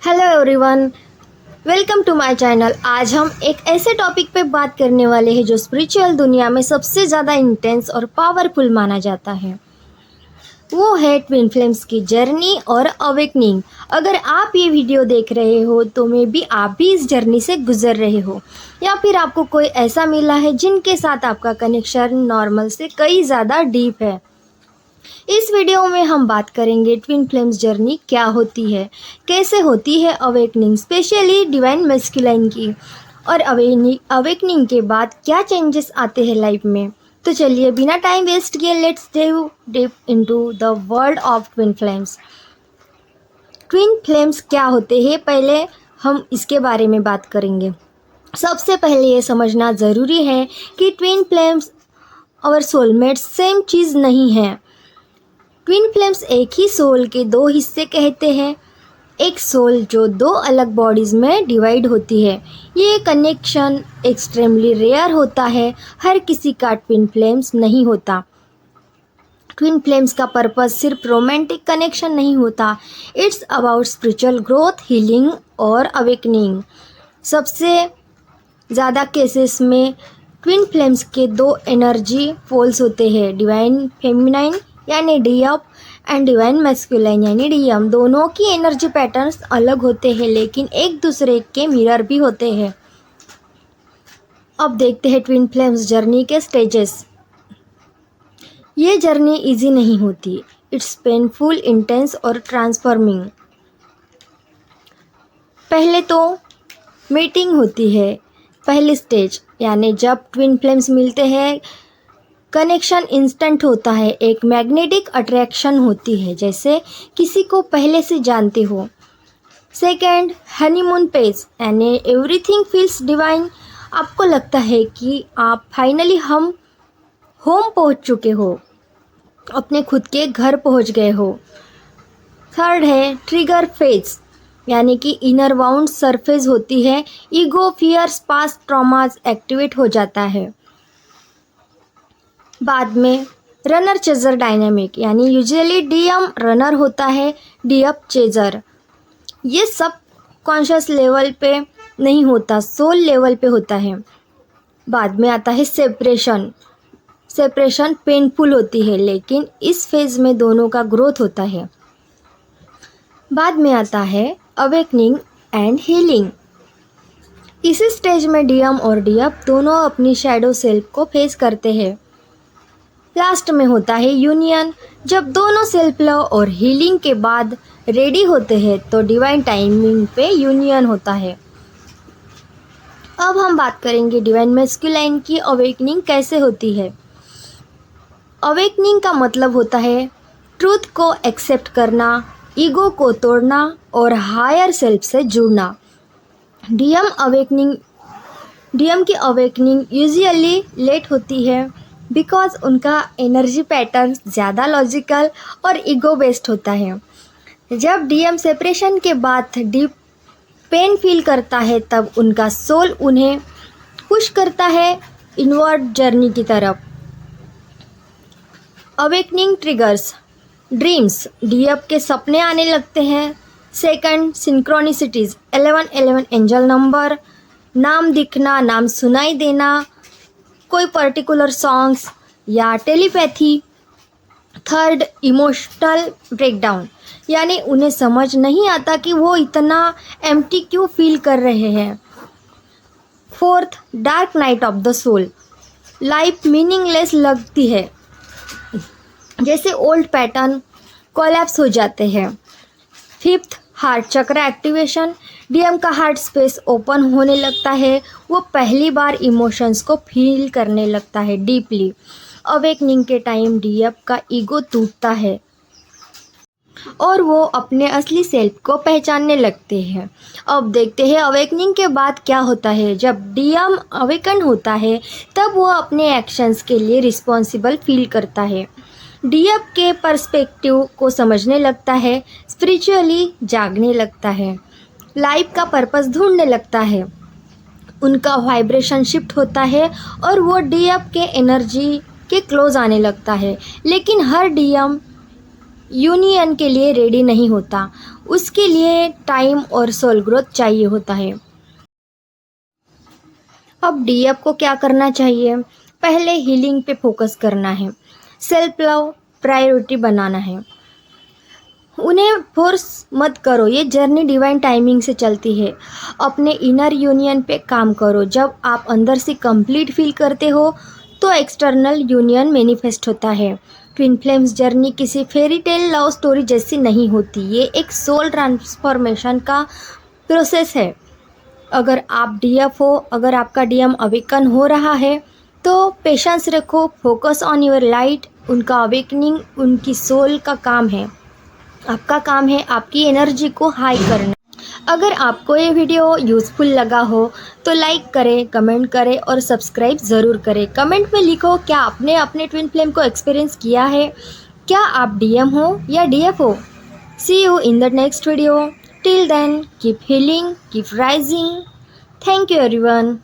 Hello everyone, welcome to my channel. आज हम एक ऐसे टॉपिक पे बात करने वाले हैं जो स्पिरिचुअल दुनिया में सबसे ज़्यादा इंटेंस और पावरफुल माना जाता है। वो है ट्विन फ्लेम्स की जर्नी और अवेकनिंग। अगर आप ये वीडियो देख रहे हो तो मे बी आप भी इस जर्नी से गुजर रहे हो या फिर आपको कोई ऐसा मिला है जिनके साथ आपका कनेक्शन नॉर्मल से कई ज़्यादा डीप है। इस वीडियो में हम बात करेंगे ट्विन फ्लेम्स जर्नी क्या होती है, कैसे होती है अवेकनिंग, स्पेशली डिवाइन मैस्कुलाइन की, और अवेकनिंग के बाद क्या चेंजेस आते हैं लाइफ में। तो चलिए बिना टाइम वेस्ट किए let's div deep into the world of twin flames. Twin flames क्या होते हैं, पहले हम इसके बारे में बात करेंगे। सबसे पहले ये समझना ज़रूरी है कि ट्विन फ्लेम्स और सोलमेट्स सेम चीज़ नहीं है। ट्विन फ्लेम्स एक ही सोल के दो हिस्से कहते हैं, एक सोल जो दो अलग बॉडीज़ में डिवाइड होती है। ये कनेक्शन एक्सट्रीमली रेयर होता है, हर किसी का ट्विन फ्लेम्स नहीं होता। ट्विन फ्लेम्स का पर्पस सिर्फ रोमांटिक कनेक्शन नहीं होता, it's about spiritual growth, healing और अवेकनिंग। सबसे ज़्यादा केसेस में ट्विन फ्लेम्स के दो एनर्जी पोल्स होते हैं, डिवाइन फेमिनाइन यानी डीएफ एंड डिवाइन मैस्कुलाइन यानी डीएम। दोनों की एनर्जी पैटर्न्स अलग होते हैं लेकिन एक दूसरे के मिरर भी होते हैं। अब देखते हैं ट्विन फ्लेम्स जर्नी के स्टेजेस। ये जर्नी इजी नहीं होती, इट्स पेनफुल, इंटेंस और ट्रांसफॉर्मिंग। पहले तो मीटिंग होती है, पहली स्टेज, यानी जब ट्विन फ्लेम्स मिलते हैं कनेक्शन इंस्टेंट होता है, एक मैग्नेटिक अट्रैक्शन होती है जैसे किसी को पहले से जानते हो। सेकंड, हनीमून फेज, यानी एवरीथिंग फील्स डिवाइन, आपको लगता है कि आप फाइनली होम पहुंच चुके हो, अपने खुद के घर पहुंच गए हो। थर्ड है ट्रिगर फेज, यानी कि इनर वाउंड सरफेस होती है, ego, fears, past traumas activate हो जाता है। बाद में रनर चेजर डायनामिक, यानी यूजुअली डीएम रनर होता है, डीएफ चेजर। ये सब कॉन्शियस लेवल पे नहीं होता, सोल लेवल पे होता है। बाद में आता है सेपरेशन पेनफुल होती है लेकिन इस फेज में दोनों का ग्रोथ होता है। बाद में आता है अवेकनिंग एंड हीलिंग। इसी स्टेज में डीएम और डीएफ दोनों अपनी शैडो सेल्फ को फेस करते हैं। लास्ट में होता है यूनियन, जब दोनों सेल्फ लव और हीलिंग के बाद रेडी होते हैं तो डिवाइन टाइमिंग पे यूनियन होता है। अब हम बात करेंगे डिवाइन मैस्कुलाइन की अवेकनिंग कैसे होती है। अवेकनिंग का मतलब होता है ट्रूथ को एक्सेप्ट करना, ईगो को तोड़ना और हायर सेल्फ से जुड़ना। डीएम की अवेकनिंग यूजुअली लेट होती है बिकॉज उनका एनर्जी पैटर्न ज़्यादा लॉजिकल और ईगो बेस्ड होता है। जब डीएम सेपरेशन के बाद डीप पेन फील करता है तब उनका सोल उन्हें पुश करता है इनवर्ड जर्नी की तरफ। अवेकनिंग ट्रिगर्स, ड्रीम्स, डीएफ के सपने आने लगते हैं। सेकंड, सिंक्रोनिसिटीज़, 1111 एंजल नंबर, नाम दिखना, नाम सुनाई देना, कोई पर्टिकुलर सॉन्ग्स या टेलीपैथी। थर्ड, इमोशनल ब्रेकडाउन, यानी उन्हें समझ नहीं आता कि वो इतना एम्प्टी क्यों फील कर रहे हैं। Fourth, dark night of the soul, life meaningless लगती है, जैसे ओल्ड पैटर्न कोलैप्स हो जाते हैं। Fifth, heart chakra activation, DM का हार्ट स्पेस ओपन होने लगता है, वो पहली बार इमोशंस को फील करने लगता है डीपली। अवेकनिंग के टाइम डीएफ का ईगो टूटता है और वो अपने असली सेल्फ को पहचानने लगते हैं। अब देखते हैं अवेकनिंग के बाद क्या होता है। जब डीएम अवेकन होता है तब वो अपने एक्शंस के लिए रिस्पॉन्सिबल फील करता है, डीएफ के पर्सपेक्टिव को समझने लगता है, स्पिरिचुअली जागने लगता है, लाइफ का पर्पस ढूंढने लगता है, उनका वाइब्रेशन शिफ्ट होता है और वो डीएफ के एनर्जी के क्लोज आने लगता है। लेकिन हर डीएम यूनियन के लिए रेडी नहीं होता, उसके लिए टाइम और सोल ग्रोथ चाहिए होता है। अब डीएफ को क्या करना चाहिए? पहले हीलिंग पे फोकस करना है, सेल्फ लव प्रायोरिटी बनाना है। उन्हें फोर्स मत करो, ये जर्नी डिवाइन टाइमिंग से चलती है। अपने इनर यूनियन पे काम करो। जब आप अंदर से कंप्लीट फील करते हो तो एक्सटर्नल यूनियन मैनिफेस्ट होता है। ट्विन फ्लेम्स जर्नी किसी फेरी टेल लव स्टोरी जैसी नहीं होती, ये एक सोल ट्रांसफॉर्मेशन का प्रोसेस है। अगर आप डीएफ हो, अगर आपका डीएम अवेकन हो रहा है तो पेशेंस रखो, फोकस ऑन योर लाइट। उनका अवेकनिंग उनकी सोल का काम है, आपका काम है आपकी एनर्जी को हाई करना। अगर आपको ये वीडियो यूज़फुल लगा हो तो लाइक करें, कमेंट करें और सब्सक्राइब ज़रूर करें। कमेंट में लिखो क्या आपने अपने ट्विन फ्लेम को एक्सपीरियंस किया है, क्या आप डीएम हो या डीएफ हो। See you in the next video. Till then keep healing, keep rising. Thank you everyone.